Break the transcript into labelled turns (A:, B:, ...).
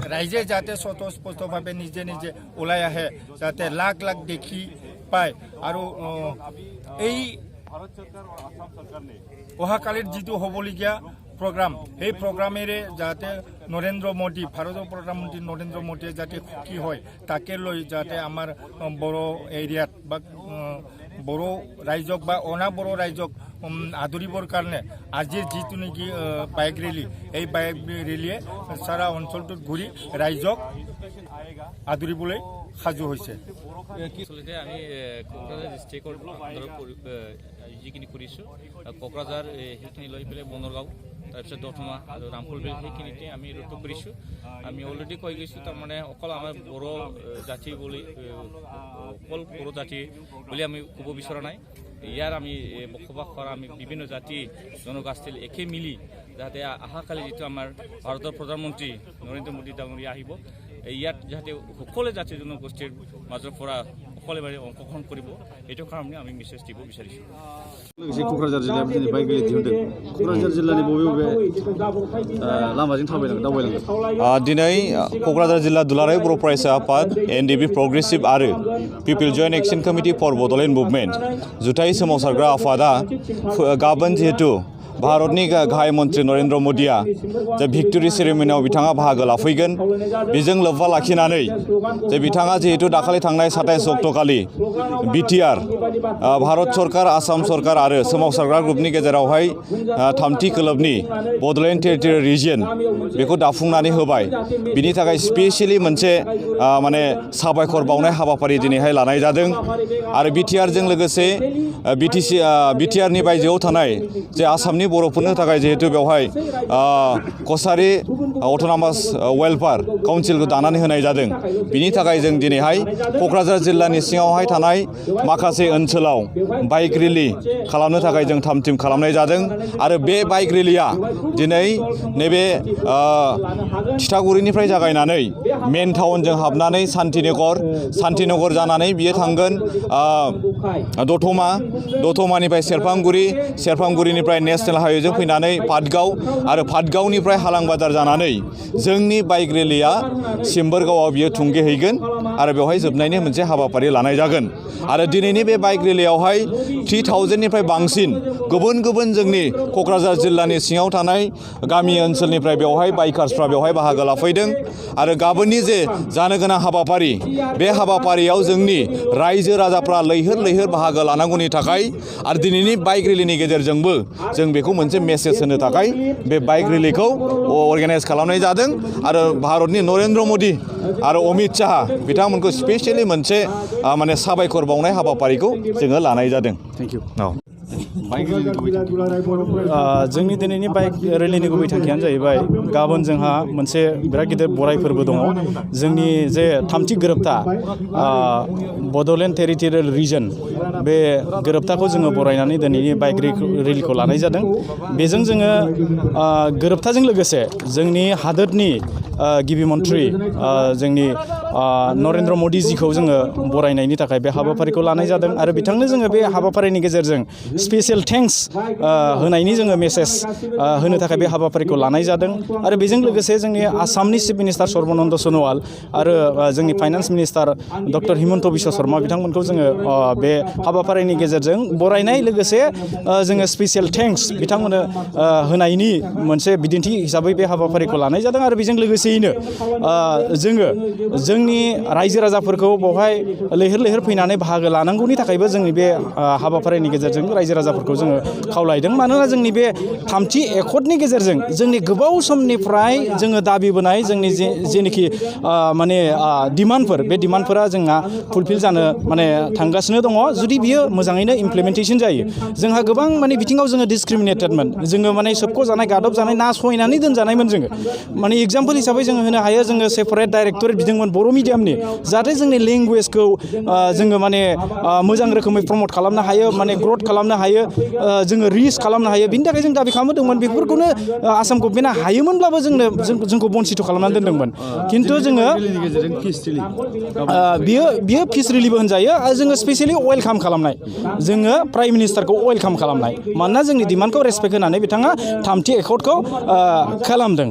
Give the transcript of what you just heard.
A: राइजे जाते स्वतःस्फूर्तभावे निजे निजे ওলাই আহে যাতে লাখ লাখ দেখি পায় আৰু এই অহাকালিৰ যিটো হ'বলগীয়া প্রোগ্রাম এই প্রোগ্রামের যাতে নরেন্দ্র মোদী ভারতের প্রধানমন্ত্রী নরেন্দ্র মোদী যাতে সুখী হয় তাকে লই যাতে আমার বড় এরিয়াত বা বড় রাইজক বা অনা বড় রাইজক আদরিবর কারণে আজির যিটো নেকি বাইক রেলি এই বাইক রেলিয়ে সারা অঞ্চলটোত ঘুরি রাইজক আদরিবলৈ সাজু হয়েছে
B: আসলে আমি কোকরাঝার ডিস্ট্রিক্টর যিখিনি কৰিছোঁ কোকরাঝার সেইখিনি লৈ পেলাই বনৰগাঁও তাৰপিছত দতমা আৰু ৰামফলবিল সেইখিনিতে আমি ৰোধ কৰিছোঁ আমি অলৰেডি কৈ গৈছোঁ তাৰমানে অকল আমাৰ বড়ো জাতি বুলি অকল বড়ো জাতি বুলি আমি ক'ব বিচৰা নাই ইয়াৰ আমি বসবাস কৰা আমি বিভিন্ন জাতি জনগোষ্ঠীৰ একে মিলি যাতে অহাকালি যিটো আমাৰ ভাৰতৰ প্ৰধানমন্ত্ৰী নৰেন্দ্ৰ মোদী ডাঙৰীয়া আহিব ইয়াত যাতে সকলো জাতি জনগোষ্ঠীৰ মাজৰ পৰা সকলোবাৰে অংশগ্ৰহণ কৰিব এইটো কাৰণে আমি মেছেজ দিব বিচাৰিছোঁ
C: लोगोसे क'क्राझार जिल्लायाव दिनै बाइक रेलि दिहुनदों क'क्राझार जिल्लानि बबे बबे लामाजों दावबायलांगोन
D: दिनै क'क्राझार जिल्ला दुलाराय बर' फरायसा आफाद एनडिबि प्रग्रेसिभ आरो people joint action committee for Bodoland movement जुथाइ सोमावसारग्रा आफादा गाबोन जिहेतु भारतनि गाहाय मन्त्रि नरेन्द्र मोदीआ जे भिक्टरि सेरेमनियाव बिथाङा बाहागो लाफैगोन बेजों लोब्बा लाखिनानै जे बिथाङा जिहेतु दाखालि थांनाय 27 अक्ट'खालि बिटिआर भारत सरकार आसाम सरकार आरो सोमावसारग्रा ग्रुपनि गेजेरावहाय थामथि खोलोबनि बड'लेण्ड टेरिटरियेल रिजियन बेखौ दाफुंनानै होबाय बिनि थाखाय स्पेसियेलि मोनसे माने साबायखर बावनाय हाबाफारि दिनैहाय लानाय जादों आरो बिटिआरजों लोगोसे बिटिआरनि बायजोआव थानाय जे आसामनि बर'फोरनो थाखाय जिहेतु बेवहाय कसारि अट'नमास वेलफेयार काउन्सिलखौ दानानै होनाय जादों बिनि थाखाय जों दिनैहाय क'क्राझार जिल्लानि सिङावहाय थानाय माखासे ओनसोलाव बाइक रेलि खालामनो थाखाय जों थाम थिम खालामनाय जादों आरो बे बाइक रेलिया दिनै नैबे थिथागुरिनिफ्राय जागायनानै मेन टाउनजों हाबनानै सान्तिनगर जानानै बियो थांगोन दतमानिफ्राय सेरफांगुरिनिफ्राय नेशनेल हाइवेजों फैनानै पाटगाव आरो पाटगावनिफ्राय हालां बाजार जानानै जोंनि बाइक रेलिया सिम्बोरगावआव बियो थुंगेहैगोन आरो बेवहाय जोबनायनि मोनसे हाबाफारि लानाय जागोन आरो दिनैनि बे बाइक रेलियावहाय 3000निफ्राय बांसिन गुबुन गुबुन जोंनि क'क्राझार जिल्लानि सिङाव थानाय गामि ओनसोलनिफ्राय बेवहाय बाइकार्सफ्रा बेवहाय बाहागो लाफैदों आरो गाबोननि जे जानो गोनां हाबाफारि बे हाबाफारियाव जोंनि रायजो राजाफ्रा लैहोर बाहागो लानांगौनि थाखाय आरो दिनैनि बाइक रेलिनि गेजेरजोंबो जों बेखौ मोनसे मेसेज होनो थाखाय बे बाइक रेलिखौ अर्गानाइज खालामनाय जादों आरो भारतनि नरेन्द्र मोदी आरो अमित शाह बिथांमोनखौ स्पेसियेलि मोनसे माने साबायखर बावनाय हाबाफारिखौ जोङो लानाय जादों थेंक इउ
E: जोंनि दिनैनि बाइक रेलिनि गुबै थांखियानो जाहैबाय गाबोन जोंहा मोनसे बिराद गिदिर बराय फोरबो दङ जोंनि जे थामथि गोरोबथा बड'लेण्ड टेरिटरियेल रिजन बे गोरोबथाखौ जोङो बरायनानै दिनैनि बाइक रेलिखौ लानाय जादों बेजों जोङो गोरोबथाजों लोगोसे जोंनि हादोरनि गिबि मन्त्रि जोंनि नरेन्द्र मोदीजिखौ जोङो बरायनायनि थाखाय बे हाबाफारिखौ लानाय जादों आरो बिथांनो जोङो बे हाबाफारिनि गेजेरजों स्पेसियेल थेंक्स होनायनि जोङो मेसेज होनो थाखाय बे हाबाफारिखौ लानाय जादों आरो बेजों लोगोसे जोंनि आसामनि चिफ मिनिस्टार सर्बानन्द सन'वाल आरो जोंनि finance minister doctor Himanta Biswa Sharma बिथांमोनखौ जोङो बे हाबाफारिनि गेजेरजों बरायनाय लोगोसे जोङो स्पेसियेल थेंक्स बिथांमोननो होनायनि मोनसे बिदिन्थि हिसाबै बे हाबाफारिखौ लानाय जादों आरो बेजों लोगोसेयैनो जोङो जोंनि रायजो राजाफोरखौ बेवहाय लैहोर फैनानै बाहागो लानांगौनि थाखायबो जोंनि बे हाबाफारिनि गेजेरजों रायजो राजाफोरखौ जोङो खावलायदों मानोना जोंनि बे थामथि एकर्डनि गेजेरजों जोंनि गोबाव समनिफ्राय जोङो दाबिबोनाय जोंनि जेनोखि माने डिमान्डफोर बे डिमान्डफोरा जोंहा फुलफिल जानो माने थांगासिनो दङ जुदि बियो मोजाङैनो इमप्लिमेन्टेसन जायो जोंहा गोबां माने बिथिङाव जोङो डिसक्रिमिनेटेडमोन जोङो माने सोबख' जानाय गादब जानाय नासयनानै दोनजानायमोन जोङो माने एग्जाम्पल हिसाबै हिसाबै जोङो होनो हायो जोङो सेपारेट डाइरेक्टरेट बिदोंमोन बर' मिडियामनि जाहाथे जोंनि लेंगुवेजखौ जोङो माने मोजां रोखोमै प्रमट खालामनो हायो माने ग्रथ खालामनो हायो जोङो रिच खालामनो हायो बिनि थाखाय जों दाबि खालामदोंमोन बेफोरखौनो आसाम गभर्नमेन्टआ हायोमोनब्लाबो जोंखौ बन्सित खालामनानै दोनदोंमोन खिन्थु जोङो बियो पिस रिलिबो होनजायो आरो जोङो स्पेसियेलि वेलकाम खालामनाय जोङो प्राइम मिनिस्टारखौ वेलकाम खालामनाय मानोना जोंनि डिमान्डखौ रेसपेक्ट होनानै बिथाङा थामथि एकर्डखौ खालामदों